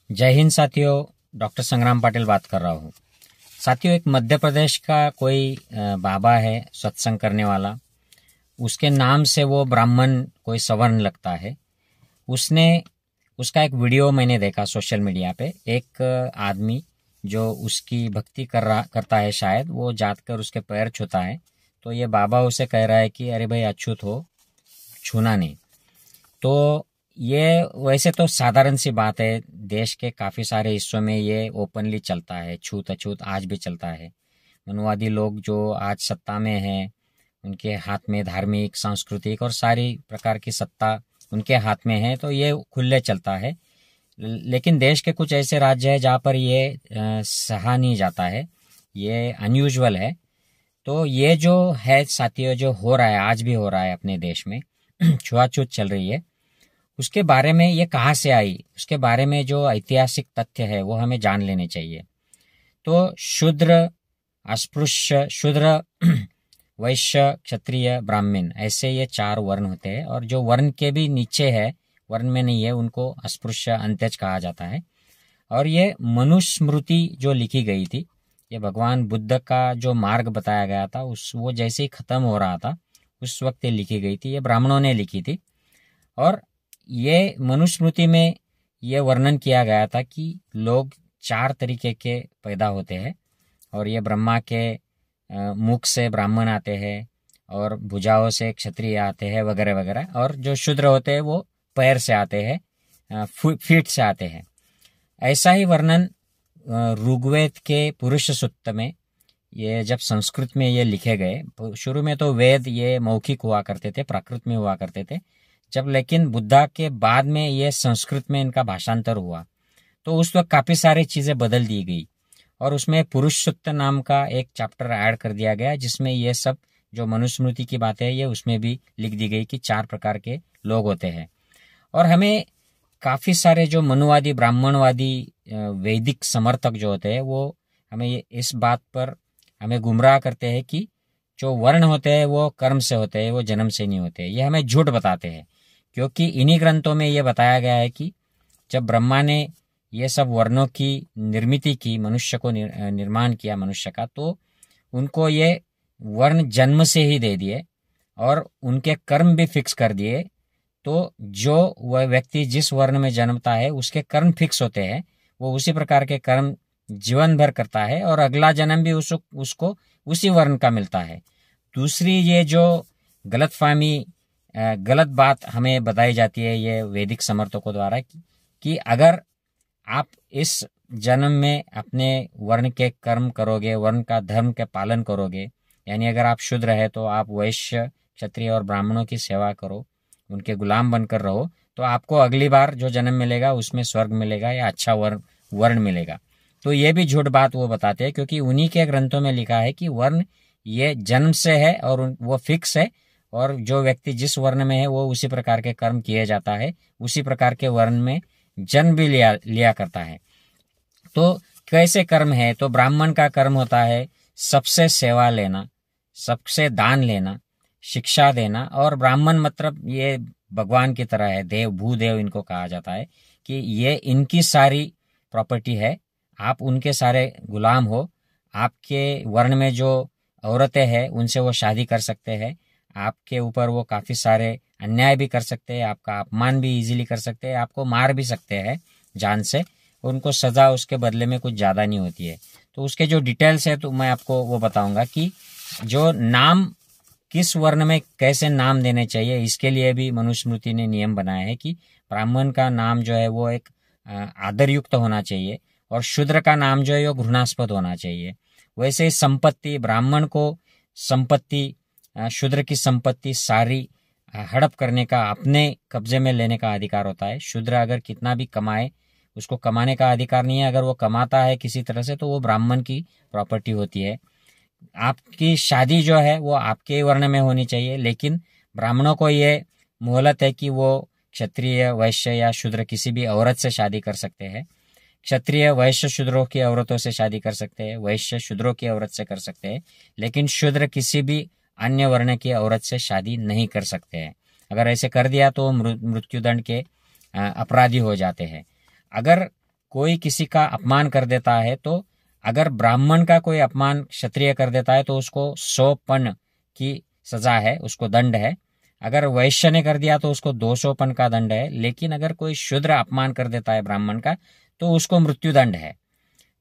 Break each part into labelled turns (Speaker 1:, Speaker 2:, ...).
Speaker 1: जय हिंद साथियों, डॉक्टर संग्राम पाटिल बात कर रहा हूँ। साथियों, एक मध्य प्रदेश का कोई बाबा है सत्संग करने वाला। उसके नाम से वो ब्राह्मण कोई सवर्ण लगता है। उसका एक वीडियो मैंने देखा सोशल मीडिया पे। एक आदमी जो उसकी भक्ति करता है, शायद वो जाकर उसके पैर छूता है, तो ये बाबा उसे कह रहा है कि अरे भाई अछूत हो, छूना नहीं। तो ये वैसे तो साधारण सी बात है, देश के काफ़ी सारे हिस्सों में ये ओपनली चलता है, छूत अछूत आज भी चलता है। मनुवादी लोग जो आज सत्ता में हैं, उनके हाथ में धार्मिक, सांस्कृतिक और सारी प्रकार की सत्ता उनके हाथ में है, तो ये खुले चलता है। लेकिन देश के कुछ ऐसे राज्य हैं जहाँ पर ये सहा नहीं जाता है, ये अनयूजुअल है। तो ये जो है साथियों, जो हो रहा है, आज भी हो रहा है अपने देश में, छुआछूत चल रही है, उसके बारे में ये कहाँ से आई, उसके बारे में जो ऐतिहासिक तथ्य है वो हमें जान लेने चाहिए। तो शूद्र, अस्पृश्य, शूद्र, वैश्य, क्षत्रिय, ब्राह्मण, ऐसे ये 4 वर्ण होते हैं। और जो वर्ण के भी नीचे है, वर्ण में नहीं है, उनको अस्पृश्य, अंत्यज कहा जाता है। और ये मनुस्मृति जो लिखी गई थी, ये भगवान बुद्ध का जो मार्ग बताया गया था, वो जैसे ही खत्म हो रहा था उस वक्त ये लिखी गई थी। ये ब्राह्मणों ने लिखी थी। और ये मनुस्मृति में ये वर्णन किया गया था कि लोग 4 तरीके के पैदा होते हैं। और ये ब्रह्मा के मुख से ब्राह्मण आते हैं, और भुजाओं से क्षत्रिय आते हैं, वगैरह वगैरह। और जो शूद्र होते हैं वो पैर से आते हैं, फीट से आते हैं। ऐसा ही वर्णन ऋग्वेद के पुरुष सूक्त में, ये जब संस्कृत में ये लिखे गए, शुरू में तो वेद ये मौखिक हुआ करते थे, प्राकृत में हुआ करते थे। जब लेकिन बुद्धा के बाद में ये संस्कृत में इनका भाषांतर हुआ, तो उस वक्त काफ़ी सारी चीज़ें बदल दी गई। और उसमें पुरुष सूक्त नाम का एक चैप्टर ऐड कर दिया गया, जिसमें ये सब जो मनुस्मृति की बातें है ये उसमें भी लिख दी गई कि 4 प्रकार के लोग होते हैं। और हमें काफ़ी सारे जो मनुवादी, ब्राह्मणवादी, वैदिक समर्थक जो होते हैं, वो हमें इस बात पर हमें गुमराह करते हैं कि जो वर्ण होते हैं वो कर्म से होते हैं, वो जन्म से नहीं होते। ये हमें झूठ बताते हैं, क्योंकि इन्हीं ग्रंथों में ये बताया गया है कि जब ब्रह्मा ने ये सब वर्णों की निर्मित की, मनुष्य को निर्माण किया मनुष्य का, तो उनको ये वर्ण जन्म से ही दे दिए और उनके कर्म भी फिक्स कर दिए। तो जो वह व्यक्ति जिस वर्ण में जन्मता है उसके कर्म फिक्स होते हैं, वो उसी प्रकार के कर्म जीवन भर करता है और अगला जन्म भी उसको उसी वर्ण का मिलता है। दूसरी, ये जो गलतफहमी, गलत बात हमें बताई जाती है ये वैदिक समर्थकों द्वारा कि अगर आप इस जन्म में अपने वर्ण के कर्म करोगे, वर्ण का धर्म के पालन करोगे, यानी अगर आप शूद्र है तो आप वैश्य, क्षत्रिय और ब्राह्मणों की सेवा करो, उनके गुलाम बनकर रहो, तो आपको अगली बार जो जन्म मिलेगा उसमें स्वर्ग मिलेगा या अच्छा वर्ण मिलेगा। तो ये भी झूठ बात वो बताते हैं, क्योंकि उन्हीं के ग्रंथों में लिखा है कि वर्ण ये जन्म से है और वो फिक्स है, और जो व्यक्ति जिस वर्ण में है वो उसी प्रकार के कर्म किए जाता है, उसी प्रकार के वर्ण में जन्म भी लिया करता है। तो कैसे कर्म है? तो ब्राह्मण का कर्म होता है सबसे सेवा लेना, सबसे दान लेना, शिक्षा देना। और ब्राह्मण मतलब ये भगवान की तरह है, देव, भूदेव इनको कहा जाता है, कि ये इनकी सारी प्रॉपर्टी है, आप उनके सारे गुलाम हो। आपके वर्ण में जो औरतें हैं उनसे वो शादी कर सकते हैं, आपके ऊपर वो काफ़ी सारे अन्याय भी कर सकते हैं, आपका अपमान भी इजीली कर सकते हैं, आपको मार भी सकते हैं जान से। उनको सज़ा उसके बदले में कुछ ज़्यादा नहीं होती है। तो उसके जो डिटेल्स है तो मैं आपको वो बताऊंगा कि जो नाम किस वर्ण में कैसे नाम देने चाहिए, इसके लिए भी मनुस्मृति ने नियम बनाया है कि ब्राह्मण का नाम जो है वो एक आदरयुक्त होना चाहिए, और शूद्र का नाम जो है वो घृणास्पद होना चाहिए। वैसे ही संपत्ति, ब्राह्मण को संपत्ति, शूद्र की संपत्ति सारी हड़प करने का, अपने कब्जे में लेने का अधिकार होता है। शूद्र अगर कितना भी कमाए, उसको कमाने का अधिकार नहीं है। अगर वो कमाता है किसी तरह से तो वो ब्राह्मण की प्रॉपर्टी होती है। आपकी शादी जो है वो आपके वर्ण में होनी चाहिए, लेकिन ब्राह्मणों को ये मोहलत है कि वो क्षत्रिय, वैश्य या शूद्र किसी भी औरत से शादी कर सकते हैं। क्षत्रिय वैश्य शूद्रों की औरतों से शादी कर सकते हैं, वैश्य शूद्रों की औरत से कर सकते हैं, लेकिन शूद्र किसी भी अन्य वर्ण की औरत से शादी नहीं कर सकते हैं। अगर ऐसे कर दिया तो मृत्युदंड के अपराधी हो जाते हैं। अगर कोई किसी का अपमान कर देता है, तो अगर ब्राह्मण का कोई अपमान क्षत्रिय कर देता है तो उसको 100 पन की सजा है, उसको दंड है। अगर वैश्य ने कर दिया तो उसको 200 पन का दंड है। लेकिन अगर कोई शूद्र अपमान कर देता है ब्राह्मण का तो उसको मृत्यु दंड है।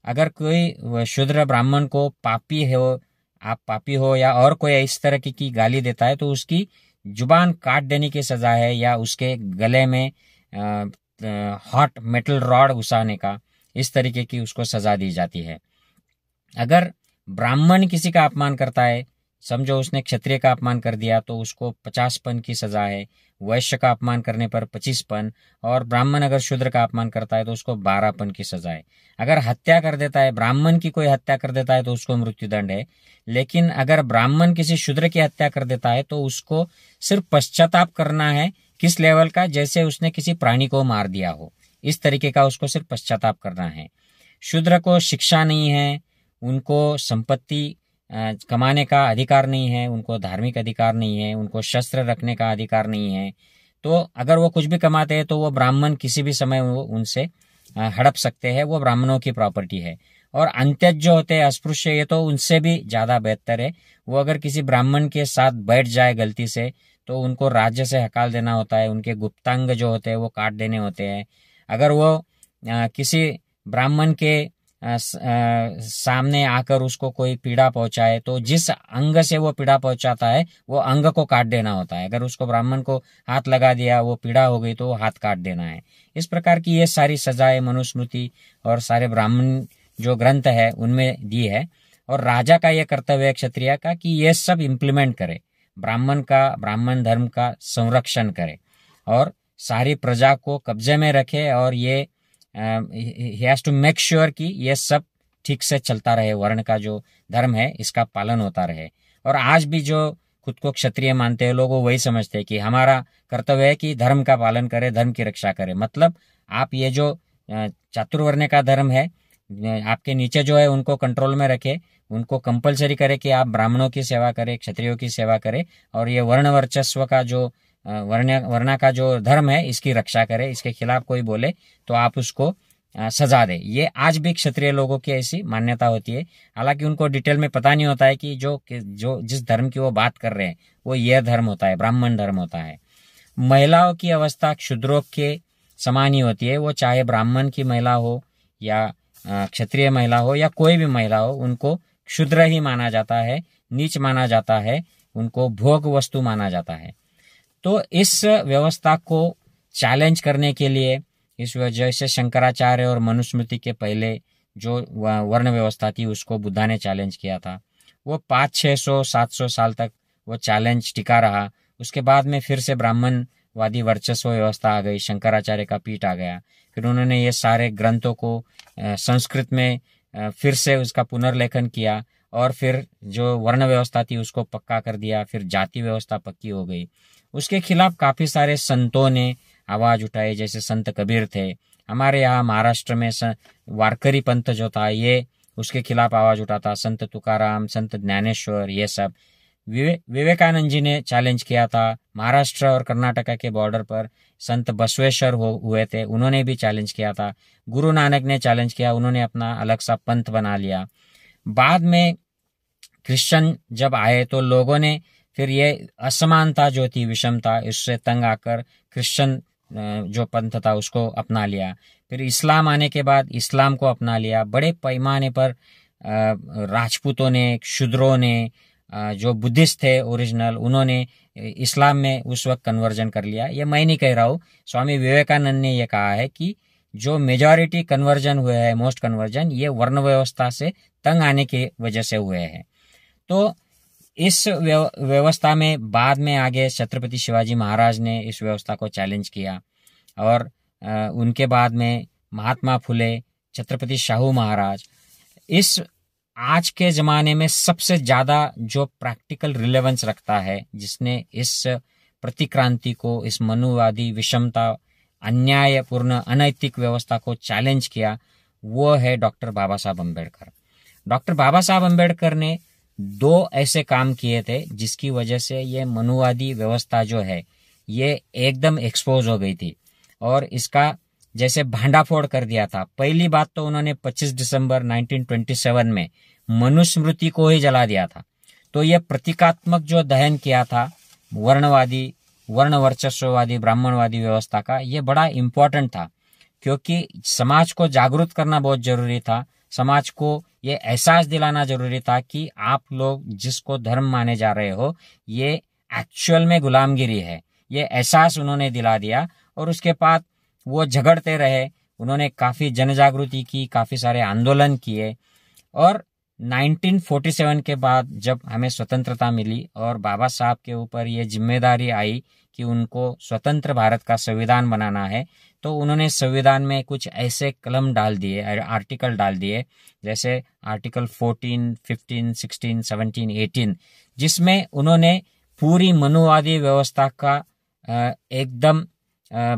Speaker 1: अगर कोई शूद्र ब्राह्मण को पापी हो, आप पापी हो, या और कोई इस तरह की गाली देता है तो उसकी जुबान काट देने की सजा है, या उसके गले में हॉट मेटल रॉड घुसाने का, इस तरीके की उसको सजा दी जाती है। अगर ब्राह्मण किसी का अपमान करता है, समझो उसने क्षत्रिय का अपमान कर दिया, तो उसको 50 पन की सजा है। वैश्य का अपमान करने पर 25 पन, और ब्राह्मण अगर शूद्र का अपमान करता है तो उसको 12 पन की सजा है। अगर हत्या कर देता है, ब्राह्मण की कोई हत्या कर देता है तो उसको मृत्युदंड है। लेकिन अगर ब्राह्मण किसी शूद्र की हत्या कर देता है तो उसको सिर्फ पश्चाताप करना है। किस लेवल का? जैसे उसने किसी प्राणी को मार दिया हो, इस तरीके का उसको सिर्फ पश्चाताप करना है। शूद्र को शिक्षा नहीं है, उनको संपत्ति कमाने का अधिकार नहीं है, उनको धार्मिक अधिकार नहीं है, उनको शस्त्र रखने का अधिकार नहीं है। तो अगर वो कुछ भी कमाते हैं तो वो ब्राह्मण किसी भी समय वो उनसे हड़प सकते हैं, वो ब्राह्मणों की प्रॉपर्टी है। और अंत्यज जो होते हैं अस्पृश्य, ये तो उनसे भी ज्यादा बेहतर है। वो अगर किसी ब्राह्मण के साथ बैठ जाए गलती से तो उनको राज्य से हकाल देना होता है, उनके गुप्तांग जो होते हैं वो काट देने होते हैं। अगर वो किसी ब्राह्मण के सामने आकर उसको कोई पीड़ा पहुंचाए तो जिस अंग से वो पीड़ा पहुंचाता है वो अंग को काट देना होता है। अगर उसको ब्राह्मण को हाथ लगा दिया, वो पीड़ा हो गई, तो वो हाथ काट देना है। इस प्रकार की ये सारी सजाएं मनुस्मृति और सारे ब्राह्मण जो ग्रंथ है उनमें दी है। और राजा का यह कर्तव्य है, क्षत्रिय का, कि ये सब इम्प्लीमेंट करे, ब्राह्मण धर्म का संरक्षण करे और सारी प्रजा को कब्जे में रखे, और ये he has to make sure कि ये सब ठीक से चलता रहे, वर्ण का जो धर्म है इसका पालन होता रहे। और आज भी जो खुद को क्षत्रिय मानते हैं लोग, वो वही समझते हैं कि हमारा कर्तव्य है कि धर्म का पालन करे, धर्म की रक्षा करे। मतलब आप ये जो चातुर्वर्ण का धर्म है, आपके नीचे जो है उनको कंट्रोल में रखे, उनको कंपलसरी करे कि आप ब्राह्मणों की सेवा करें, क्षत्रियों की सेवा करें, और ये वर्ण वर्चस्व का जो वर्णा का जो धर्म है इसकी रक्षा करे। इसके खिलाफ कोई बोले तो आप उसको सजा दे। ये आज भी क्षत्रिय लोगों की ऐसी मान्यता होती है। हालांकि उनको डिटेल में पता नहीं होता है कि जो जिस धर्म की वो बात कर रहे हैं वो ये धर्म होता है, ब्राह्मण धर्म होता है। महिलाओं की अवस्था क्षुद्रों के समान ही होती है। वो चाहे ब्राह्मण की महिला हो या क्षत्रिय महिला हो या कोई भी महिला हो, उनको क्षुद्र ही माना जाता है, नीच माना जाता है, उनको भोग वस्तु माना जाता है। तो इस व्यवस्था को चैलेंज करने के लिए, इस वजह से शंकराचार्य और मनुस्मृति के पहले जो वर्ण व्यवस्था थी उसको बुद्धा ने चैलेंज किया था। वो 500-600-700 साल तक वो चैलेंज टिका रहा। उसके बाद में फिर से ब्राह्मणवादी वर्चस्व व्यवस्था आ गई, शंकराचार्य का पीठ आ गया। फिर उन्होंने ये सारे ग्रंथों को संस्कृत में फिर से उसका पुनर्लेखन किया, और फिर जो वर्ण व्यवस्था थी उसको पक्का कर दिया। फिर जाति व्यवस्था पक्की हो गई। उसके खिलाफ काफी सारे संतों ने आवाज उठाई, जैसे संत कबीर थे। हमारे यहाँ महाराष्ट्र में वारकरी पंथ जो था ये उसके खिलाफ आवाज उठाता, संत तुकाराम, संत ज्ञानेश्वर, ये सब। विवेकानंद जी ने चैलेंज किया था। महाराष्ट्र और कर्नाटक के बॉर्डर पर संत बसवेश्वर हुए थे, उन्होंने भी चैलेंज किया था। गुरु नानक ने चैलेंज किया, उन्होंने अपना अलग सा पंथ बना लिया। बाद में क्रिश्चियन जब आए तो लोगों ने फिर ये असमानता जो थी, विषमता, इससे तंग आकर क्रिश्चियन जो पंथ था उसको अपना लिया। फिर इस्लाम आने के बाद इस्लाम को अपना लिया। बड़े पैमाने पर राजपूतों ने, शूद्रों ने, जो बुद्धिस्ट थे ओरिजिनल, उन्होंने इस्लाम में उस वक्त कन्वर्जन कर लिया। ये मैं नहीं कह रहा हूँ, स्वामी विवेकानंद ने ये कहा है कि जो मेजॉरिटी कन्वर्जन हुए हैं, मोस्ट कन्वर्जन, ये वर्ण व्यवस्था से तंग आने की वजह से हुए हैं। तो इस व्यवस्था में बाद में आगे छत्रपति शिवाजी महाराज ने इस व्यवस्था को चैलेंज किया, और उनके बाद में महात्मा फुले, छत्रपति शाहू महाराज। इस आज के जमाने में सबसे ज्यादा जो प्रैक्टिकल रिलेवेंस रखता है, जिसने इस प्रतिक्रांति को, इस मनुवादी विषमता, अन्यायपूर्ण, अनैतिक व्यवस्था को चैलेंज किया, वो है डॉक्टर बाबा साहब अम्बेडकर। डॉक्टर बाबा साहब अम्बेडकर ने 2 ऐसे काम किए थे जिसकी वजह से ये मनुवादी व्यवस्था जो है ये एकदम एक्सपोज हो गई थी, और इसका जैसे भांडाफोड़ कर दिया था। पहली बात तो उन्होंने 25 दिसंबर 1927 में मनुस्मृति को ही जला दिया था। तो ये प्रतीकात्मक जो दहन किया था वर्णवादी, वर्ण वर्चस्ववादी, ब्राह्मणवादी व्यवस्था का, ये बड़ा इंपॉर्टेंट था, क्योंकि समाज को जागरूक करना बहुत जरूरी था। समाज को ये एहसास दिलाना जरूरी था कि आप लोग जिसको धर्म माने जा रहे हो ये एक्चुअल में गुलामगिरी है। ये एहसास उन्होंने दिला दिया और उसके बाद वो झगड़ते रहे। उन्होंने काफी जनजागृति की, काफी सारे आंदोलन किए और 1947 के बाद जब हमें स्वतंत्रता मिली और बाबा साहब के ऊपर ये जिम्मेदारी आई कि उनको स्वतंत्र भारत का संविधान बनाना है, तो उन्होंने संविधान में कुछ ऐसे कलम डाल दिए, आर्टिकल डाल दिए, जैसे आर्टिकल 14, 15, 16, 17, 18, जिसमें उन्होंने पूरी मनुवादी व्यवस्था का एकदम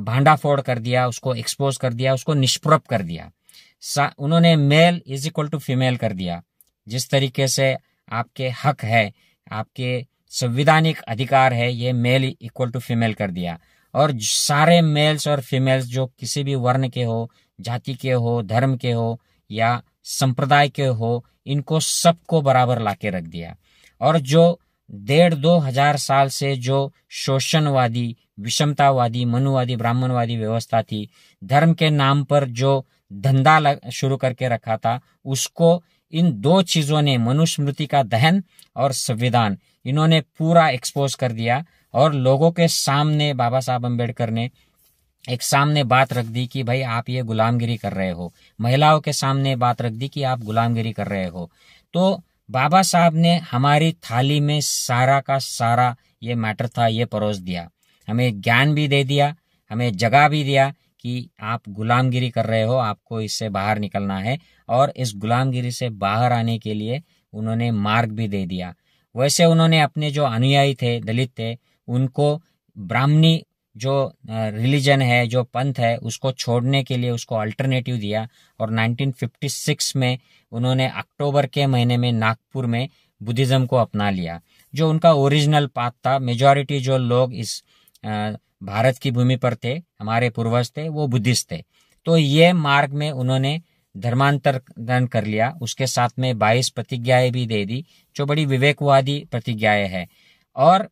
Speaker 1: भांडाफोड़ कर दिया, उसको एक्सपोज कर दिया, उसको निष्प्रभ कर दिया। उन्होंने male is equal to female कर दिया। जिस तरीके से आपके हक है, आपके संविधानिक अधिकार है, ये मेल इक्वल टू फीमेल कर दिया। और सारे मेल्स और फीमेल्स जो किसी भी वर्ण के हो, जाति के हो, धर्म के हो या संप्रदाय के हो, इनको सबको बराबर लाके रख दिया। और जो 1,500-2,000 साल से जो शोषणवादी, विषमतावादी, मनुवादी, ब्राह्मणवादी व्यवस्था थी, धर्म के नाम पर जो धंधा शुरू करके रखा था, उसको इन दो चीजों ने, मनुस्मृति का दहन और संविधान, इन्होंने पूरा एक्सपोज कर दिया। और लोगों के सामने बाबा साहब अम्बेडकर ने एक सामने बात रख दी कि भाई आप ये गुलामगिरी कर रहे हो। महिलाओं के सामने बात रख दी कि आप गुलामगिरी कर रहे हो। तो बाबा साहब ने हमारी थाली में सारा का सारा ये मैटर था, ये परोस दिया। हमें ज्ञान भी दे दिया, हमें जगह भी दिया कि आप गुलामगिरी कर रहे हो, आपको इससे बाहर निकलना है। और इस गुलामगिरी से बाहर आने के लिए उन्होंने मार्ग भी दे दिया। वैसे उन्होंने अपने जो अनुयायी थे, दलित थे, उनको ब्राह्मणी जो रिलीजन है, जो पंथ है, उसको छोड़ने के लिए उसको अल्टरनेटिव दिया। और 1956 में उन्होंने अक्टूबर के महीने में नागपुर में बुद्धिज्म को अपना लिया, जो उनका ओरिजिनल पाथ था। मेजॉरिटी जो लोग इस भारत की भूमि पर थे, हमारे पूर्वज थे, वो बुद्धिस्ट थे। तो ये मार्ग में उन्होंने धर्मांतरण कर लिया। उसके साथ में 22 प्रतिज्ञाएं भी दे दी, जो बड़ी विवेकवादी प्रतिज्ञाएं हैं, और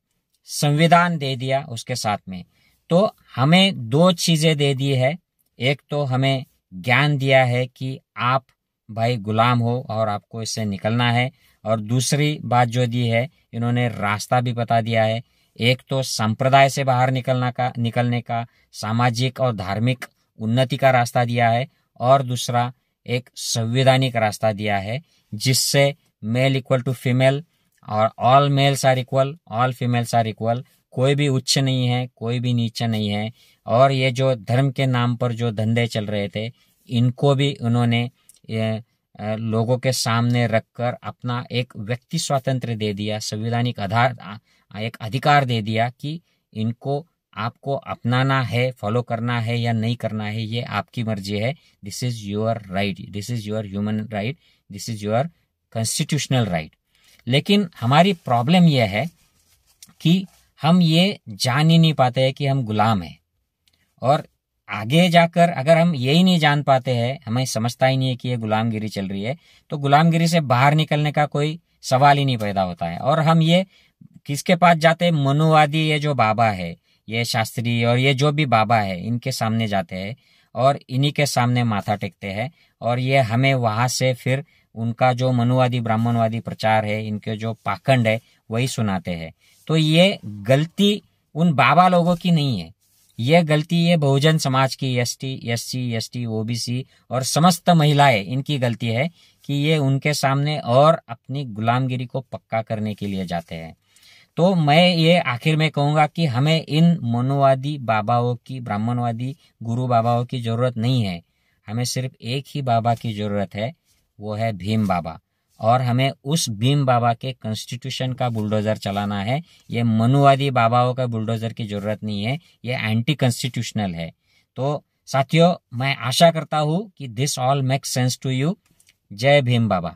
Speaker 1: संविधान दे दिया उसके साथ में। तो हमें दो चीजें दे दी है। एक तो हमें ज्ञान दिया है कि आप भाई गुलाम हो और आपको इससे निकलना है, और दूसरी बात जो दी है, इन्होंने रास्ता भी बता दिया है। एक तो संप्रदाय से बाहर निकलने का सामाजिक और धार्मिक उन्नति का रास्ता दिया है, और दूसरा एक संवैधानिक रास्ता दिया है, जिससे मेल इक्वल टू फीमेल और all males are equal, all females are equal. कोई भी उच्च नहीं है, कोई भी नीचा नहीं है। और ये जो धर्म के नाम पर जो धंधे चल रहे थे, इनको भी उन्होंने लोगों के सामने रखकर अपना एक व्यक्ति स्वातंत्र दे दिया, संवैधानिक एक अधिकार दे दिया कि इनको आपको अपनाना है, फॉलो करना है या नहीं करना है, ये आपकी मर्जी है। This is your right, this is your human right, this is your constitutional right. लेकिन हमारी प्रॉब्लम यह है कि हम ये जान ही नहीं पाते हैं कि हम गुलाम हैं। और आगे जाकर अगर हम यही नहीं जान पाते हैं, हमें समझता ही नहीं है कि ये गुलामगिरी चल रही है, तो गुलामगिरी से बाहर निकलने का कोई सवाल ही नहीं पैदा होता है। और हम ये किसके पास जाते हैं? मनुवादी ये जो बाबा है, ये शास्त्री और ये जो भी बाबा है, इनके सामने जाते हैं और इन्हीं के सामने माथा टेकते हैं। और ये हमें वहां से फिर उनका जो मनुवादी ब्राह्मणवादी प्रचार है, इनके जो पाखंड है, वही सुनाते हैं। तो ये गलती उन बाबा लोगों की नहीं है, ये गलती ये बहुजन समाज की, SC, ST, OBC और समस्त महिलाएं, इनकी गलती है कि ये उनके सामने और अपनी गुलामगिरी को पक्का करने के लिए जाते हैं। तो मैं ये आखिर में कहूंगा कि हमें इन मनुवादी बाबाओं की, ब्राह्मणवादी गुरु बाबाओं की जरूरत नहीं है। हमें सिर्फ एक ही बाबा की जरूरत है, वो है भीम बाबा। और हमें उस भीम बाबा के कॉन्स्टिट्यूशन का बुलडोजर चलाना है। ये मनुवादी बाबाओं का बुलडोजर की जरूरत नहीं है, ये एंटी कॉन्स्टिट्यूशनल है। तो साथियों, मैं आशा करता हूं कि this all makes sense to you. जय भीम बाबा।